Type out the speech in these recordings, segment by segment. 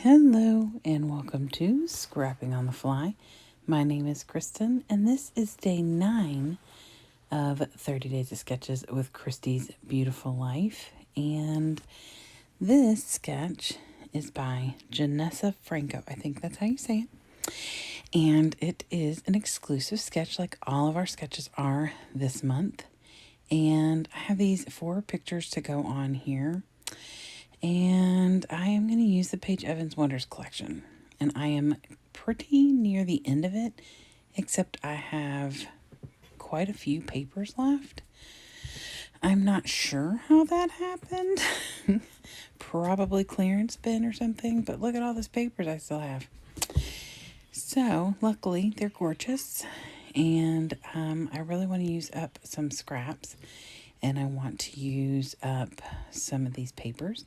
Hello and welcome to Scrapping on the Fly. My name is Kristen and this is day 9 of 30 Days of Sketches with Christy's Beautiful Life. And this sketch is by Jenessa Franco. I think that's how you say it. And it is an exclusive sketch like all of our sketches are this month. And I have these 4 pictures to go on here. And I am going to use the Paige Evans Wonders collection. And I am pretty near the end of it, except I have quite a few papers left. I'm not sure how that happened. Probably clearance bin or something, but look at all those papers I still have. So, luckily, they're gorgeous. And I really want to use up some scraps. And I want to use up some of these papers.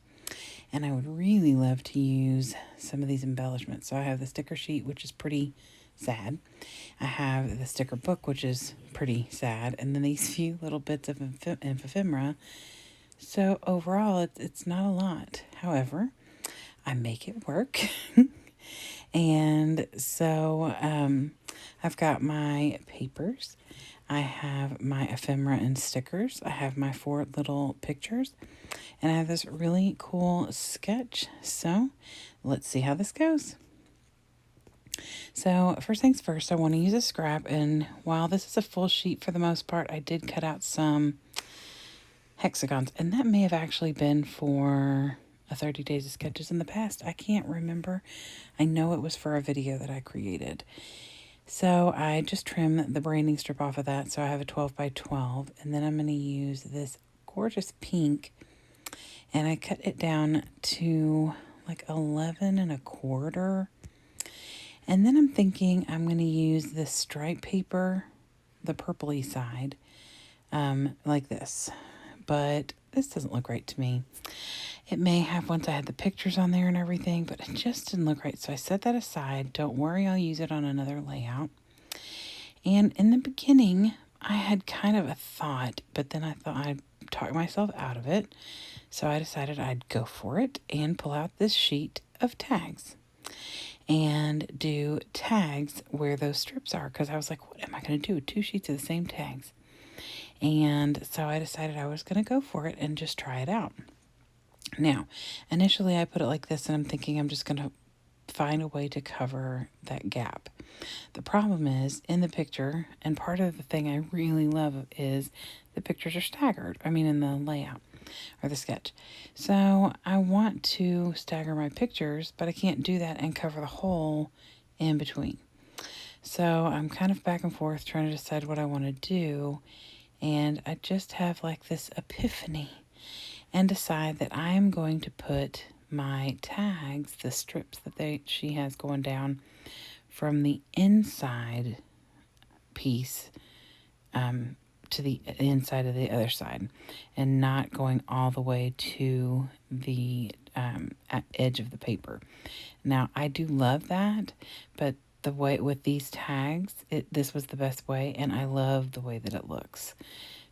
And I would really love to use some of these embellishments. So I have the sticker sheet, which is pretty sad. I have the sticker book, which is pretty sad. And then these few little bits of ephemera. So overall, it's not a lot. However, I make it work. And so I've got my papers. I have my ephemera and stickers. I have my 4 little pictures. And I have this really cool sketch. So let's see how this goes. So first things first, I want to use a scrap. And while this is a full sheet for the most part, I did cut out some hexagons. And that may have actually been for a 30 Days of Sketches in the past. I can't remember. I know it was for a video that I created. So I just trimmed the branding strip off of that. So I have a 12 by 12. And then I'm going to use this gorgeous pink. And I cut it down to like 11 and a quarter. And then I'm thinking I'm going to use this stripe paper, the purpley side, like this. But this doesn't look right to me. It may have once I had the pictures on there and everything, but it just didn't look right. So I set that aside. Don't worry, I'll use it on another layout. And in the beginning, I had kind of a thought, but then I thought I'd talk myself out of it. So I decided I'd go for it and pull out this sheet of tags and do tags where those strips are. Because I was like, what am I going to do with 2 sheets of the same tags? And so I decided I was going to go for it and just try it out. Now, initially I put it like this and I'm thinking I'm just going to find a way to cover that gap. The problem is in the picture, and part of the thing I really love is the pictures are staggered. I mean, in the layout or the sketch. So I want to stagger my pictures, but I can't do that and cover the hole in between. So I'm kind of back and forth trying to decide what I want to do. And I just have like this epiphany and decide that I am going to put my tags, the strips that she has going down from the inside piece to the inside of the other side and not going all the way to the edge of the paper. Now, I do love that, but the way with these tags, this was the best way, and I love the way that it looks.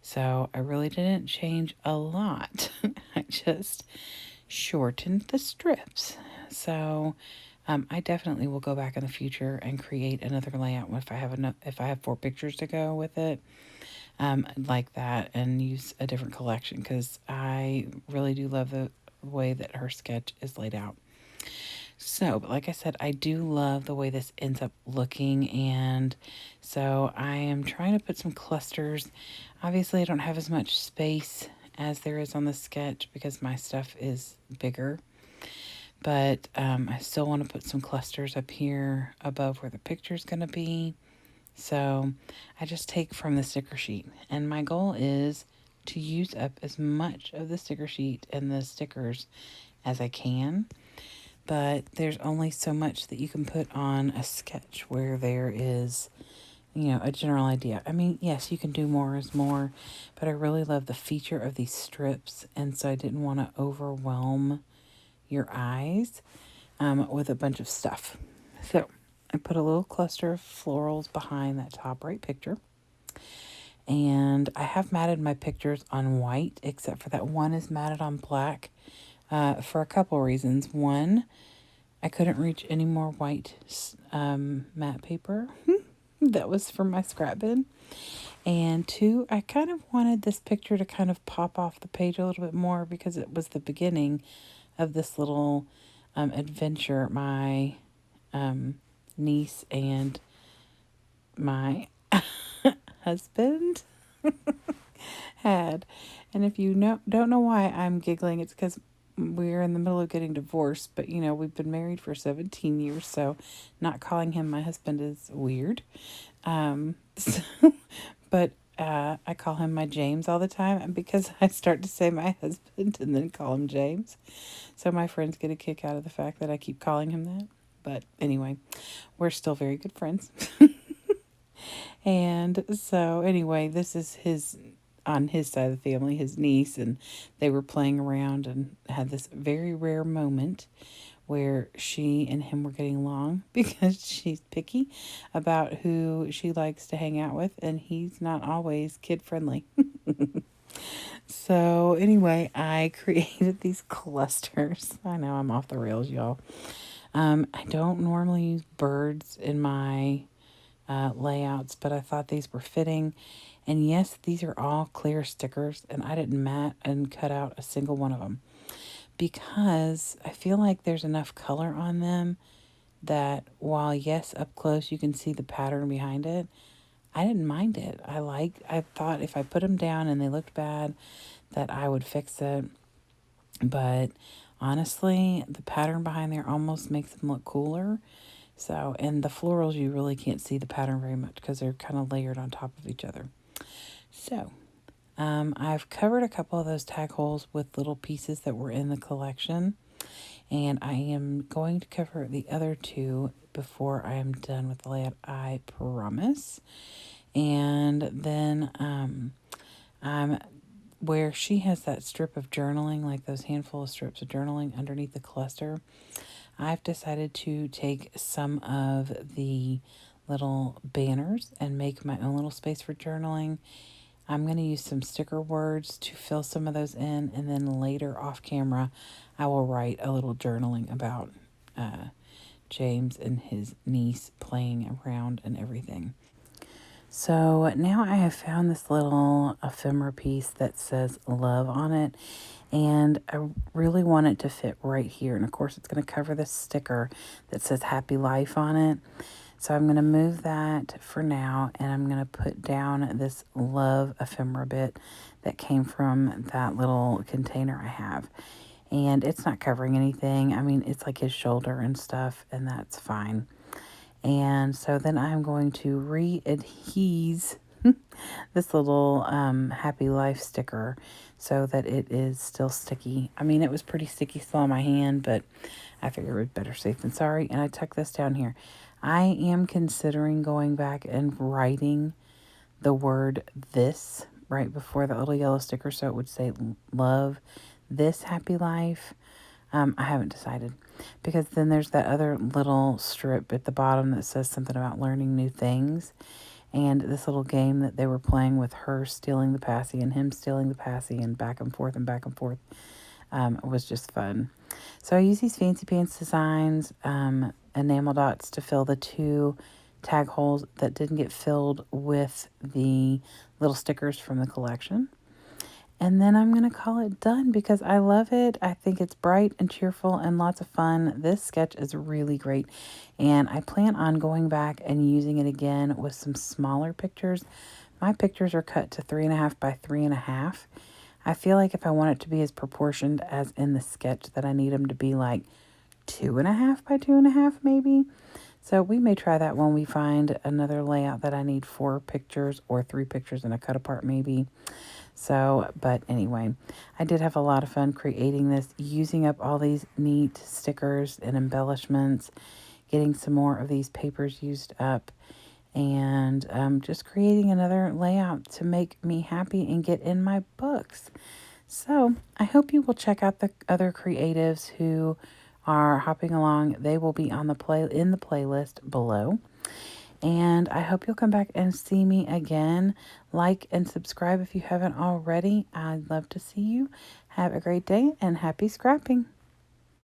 So I really didn't change a lot. I just shortened the strips. So I definitely will go back in the future and create another layout if I have 4 pictures to go with it. Like that, and use a different collection because I really do love the way that her sketch is laid out. So, but like I said, I do love the way this ends up looking, and so I am trying to put some clusters. Obviously, I don't have as much space as there is on the sketch because my stuff is bigger, but I still want to put some clusters up here above where the picture is going to be. So I just take from the sticker sheet, and my goal is to use up as much of the sticker sheet and the stickers as I can. But there's only so much that you can put on a sketch where there is, a general idea. I mean, yes, you can do more is more, but I really love the feature of these strips, and so I didn't want to overwhelm your eyes with a bunch of stuff. So I put a little cluster of florals behind that top right picture. And I have matted my pictures on white, except for that one is matted on black for a couple reasons. One, I couldn't reach any more white matte paper. That was from my scrap bin. And two, I kind of wanted this picture to kind of pop off the page a little bit more because it was the beginning of this little adventure my niece and my husband had. And if you don't know why I'm giggling, it's because we're in the middle of getting divorced, but we've been married for 17 years, so not calling him my husband is weird. So, but I call him my James all the time because I start to say my husband and then call him James. So my friends get a kick out of the fact that I keep calling him that. But anyway, we're still very good friends. And so anyway, this is on his side of the family, his niece, and they were playing around and had this very rare moment where she and him were getting along because she's picky about who she likes to hang out with, and he's not always kid friendly. So anyway, I created these clusters. I know I'm off the rails, y'all. I don't normally use birds in my layouts, but I thought these were fitting. And yes, these are all clear stickers, and I didn't mat and cut out a single one of them because I feel like there's enough color on them that while yes, up close you can see the pattern behind it, I didn't mind it. I thought if I put them down and they looked bad that I would fix it. But honestly, the pattern behind there almost makes them look cooler. So, and the florals, you really can't see the pattern very much because they're kind of layered on top of each other. So, I've covered a couple of those tag holes with little pieces that were in the collection. And I am going to cover the other two before I am done with the layout, I promise. And then I'm where she has that strip of journaling, like those handful of strips of journaling underneath the cluster, I've decided to take some of the little banners and make my own little space for journaling. I'm going to use some sticker words to fill some of those in, and then later off camera, I will write a little journaling about James and his niece playing around and everything. So now I have found this little ephemera piece that says love on it, and I really want it to fit right here. And of course it's going to cover this sticker that says happy life on it. So I'm going to move that for now, and I'm going to put down this love ephemera bit that came from that little container I have. And it's not covering anything. I mean, it's like his shoulder and stuff, and that's fine. And so then I'm going to re-adhese this little happy life sticker so that it is still sticky. I mean, it was pretty sticky still on my hand, but I figured it was better safe than sorry. And I tucked this down here. I am considering going back and writing the word this right before the little yellow sticker so it would say love this happy life. I haven't decided because then there's that other little strip at the bottom that says something about learning new things. And this little game that they were playing with her stealing the passy and him stealing the passy and back and forth was just fun. So I use these Fancy Pants Designs enamel dots to fill the two tag holes that didn't get filled with the little stickers from the collection. And then I'm going to call it done because I love it. I think it's bright and cheerful and lots of fun. This sketch is really great. And I plan on going back and using it again with some smaller pictures. My pictures are cut to 3.5 by 3.5. I feel like if I want it to be as proportioned as in the sketch that I need them to be like 2.5 by 2.5 maybe. So we may try that when we find another layout that I need 4 pictures or 3 pictures and a cut apart maybe. So, but anyway, I did have a lot of fun creating this, using up all these neat stickers and embellishments, getting some more of these papers used up, and just creating another layout to make me happy and get in my books. So I hope you will check out the other creatives who are hopping along. They will be on the in the playlist below. And I hope you'll come back and see me again. Like and subscribe if you haven't already. I'd love to see you. Have a great day and happy scrapping.